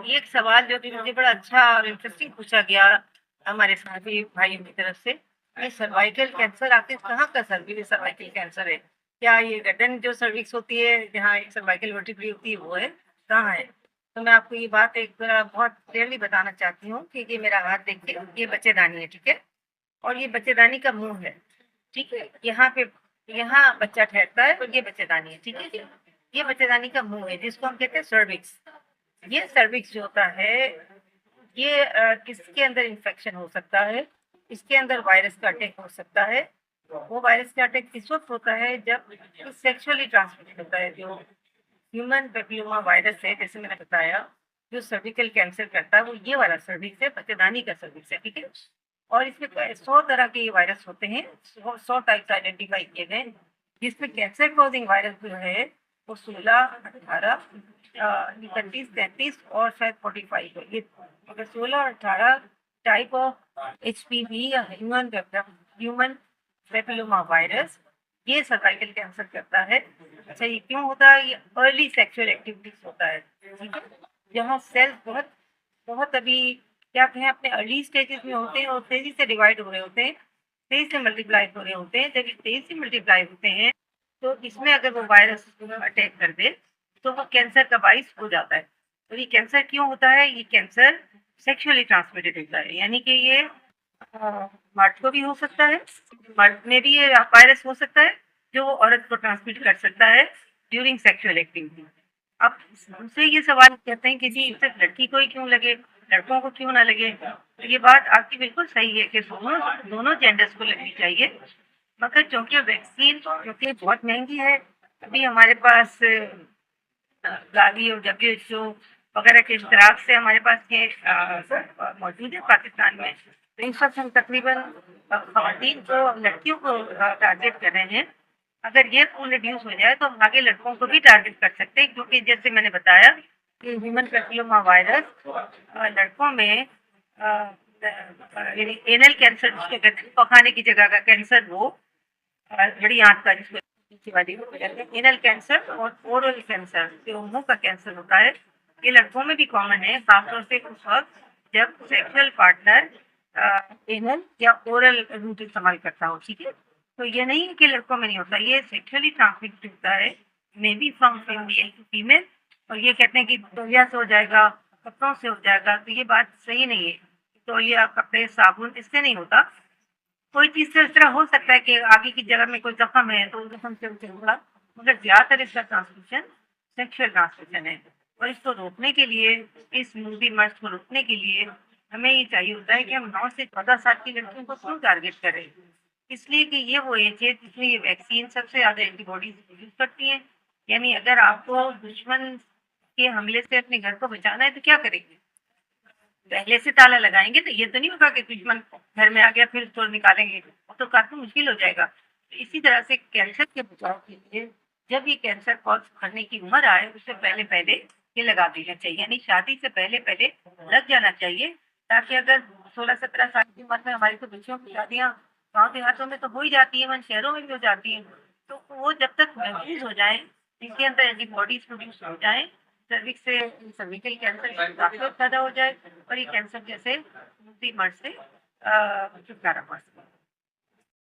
ये एक सवाल जो कि मुझे बड़ा अच्छा और इंटरेस्टिंग पूछा गया हमारे साथी भाइयों की तरफ से। ये सर्वाइकल कैंसर आखिर कहाँ का सर्वाइकल कैंसर है? क्या ये गर्दन जो सर्विक्स होती है, जहाँ एक सर्वाइकल वर्टिब्री होती है, वो है? कहाँ है? तो मैं आपको ये बात एक बहुत क्लियरली बताना चाहती हूँ कि ये मेरा हाथ देखिए, ये बच्चेदानी है, ठीक है? और ये बच्चेदानी का मुँह है, ठीक है? यहाँ बच्चा ठहरता है और ये बच्चेदानी है, ठीक है? ये बच्चेदानी का मुँह है, जिसको हम कहते हैं सर्विक्स। ये सर्विक्स जो होता है, ये किसके अंदर इन्फेक्शन हो सकता है, इसके अंदर वायरस का अटैक हो सकता है। वो वायरस का अटैक किस वक़्त होता है, जब सेक्सुअली ट्रांसमिटेड होता है। जो ह्यूमन पैपिलोमा वायरस है, जैसे मैंने बताया, जो सर्विकल कैंसर करता है, वो ये वाला सर्विक्स है, बच्चेदानी का सर्विक्स है, ठीक है? और इसमें 100 तरह के ये वायरस होते हैं, 100 टाइप्स आइडेंटिफाई किए गए, जिसमें कैंसर कॉजिंग वायरस जो है, वो 16, 18, 31, 33 और शायद 45 है। ये अगर 16 और 18 टाइप ऑफ एचपीवी या ह्यूमन पेपिलोमा वायरस, ये सर्वाइकल कैंसर करता है। अच्छा, ये क्यों होता है? ये अर्ली सेक्सुअल एक्टिविटीज होता है, ठीक है? जहाँ सेल्स बहुत बहुत अभी क्या कहें, अपने अर्ली स्टेजेस में होते हैं और तेजी से डिवाइड हो रहे होते हैं, तेजी से मल्टीप्लाई हो रहे होते हैं। जब ये तेजी से मल्टीप्लाई होते हैं, तो इसमें अगर वो वायरस अटैक कर दे, तो वो कैंसर का बाइस हो जाता है। तो ये कैंसर क्यों होता है? ये कैंसर सेक्सुअली ट्रांसमिटेड होता है, यानी कि ये मर्द को भी हो सकता है, मर्द में भी ये वायरस हो सकता है, जो वो औरत को ट्रांसमिट कर सकता है ड्यूरिंग सेक्सुअल एक्टिविटी। अब हमसे ये सवाल कहते हैं कि जी सिर्फ लड़की को ही क्यों लगे, लड़कों को क्यों ना लगे? तो ये बात आपकी बिल्कुल सही है कि दोनों दोनों जेंडर्स को लगनी चाहिए, मगर क्योंकि वैक्सीन क्योंकि बहुत महंगी है, अभी हमारे पास गावी और डब्ल्यूएचओ वगैरह के इश्तराक से हमारे पास ये मौजूद है पाकिस्तान में। तो इस वक्त हम तकरीबन खवातीन को, लड़कियों को टारगेट कर रहे हैं। अगर ये पूल रिड्यूस हो जाए तो हम आगे लड़कों को भी टारगेट कर सकते हैं, क्योंकि जैसे मैंने बताया कि ह्यूमन पैपिलोमा वायरस लड़कों में यानी एनल कैंसर जिसको कहते हैं, पखाने की जगह का कैंसर, वो बड़ी आंत का जिसको नीचे वाली वो कहते हैं एनल कैंसर, और ओरल कैंसर जो मुंह का कैंसर होता है, ये लड़कों में भी कॉमन है, खासतौर से उस वक्त जब सेक्सुअल पार्टनर एनल या ओरल रूट इस्तेमाल करता हो, ठीक है? तो ये नहीं है कि लड़कों में नहीं होता, ये सेक्सुअली ट्रांसमिटेड होता है, may be from female to female. और ये कहते हैं कि तौलिया से हो जाएगा, कपड़ों से हो जाएगा, तो ये बात सही नहीं है। तौलिया, कपड़े, साबुन, इससे नहीं होता। कोई चीज़ से इस तरह हो सकता है कि आगे की जगह में कोई जख्म है तो उस जख्म से उसे होगा, मगर ज़्यादातर इसका ट्रांसमिशन सेक्सुअल ट्रांसमिशन है। और इसको रोकने के लिए, इस मूडी मर्ज को रोकने के लिए हमें ये चाहिए होता है कि हम 9 से 14 साल की लड़कियों को क्यों टारगेट करें? इसलिए कि ये वो एज है जिसमें ये वैक्सीन सबसे ज़्यादा एंटीबॉडीज प्रोड्यूस करती हैं। यानी अगर आपको दुश्मन के हमले से अपने घर को बचाना है तो क्या करेंगे? पहले से ताला लगाएंगे, तो ये तो नहीं होगा कि दुश्मन घर में आ गया फिर उसको निकालेंगे, वो तो काफी मुश्किल हो जाएगा। तो इसी तरह से कैंसर के बचाव के लिए जब ये कैंसर कॉज करने की उम्र आए, उससे पहले पहले ये लगा देना चाहिए, यानी शादी से पहले पहले लग जाना चाहिए, ताकि अगर 16-17 साल की उम्र में हमारी तो बच्चियों की शादियाँ गाँव देहातों में तो हो ही जाती है, शहरों में भी हो जाती है, तो वो जब तक महफूज हो जाए, इनके अंदर एंटीबॉडीज प्रोड्यूस हो जाए, सर्विक्स से सर्विकल कैंसर काफी पैदा हो जाए, और ये कैंसर जैसे मर्ज से छुटकारा पा सके।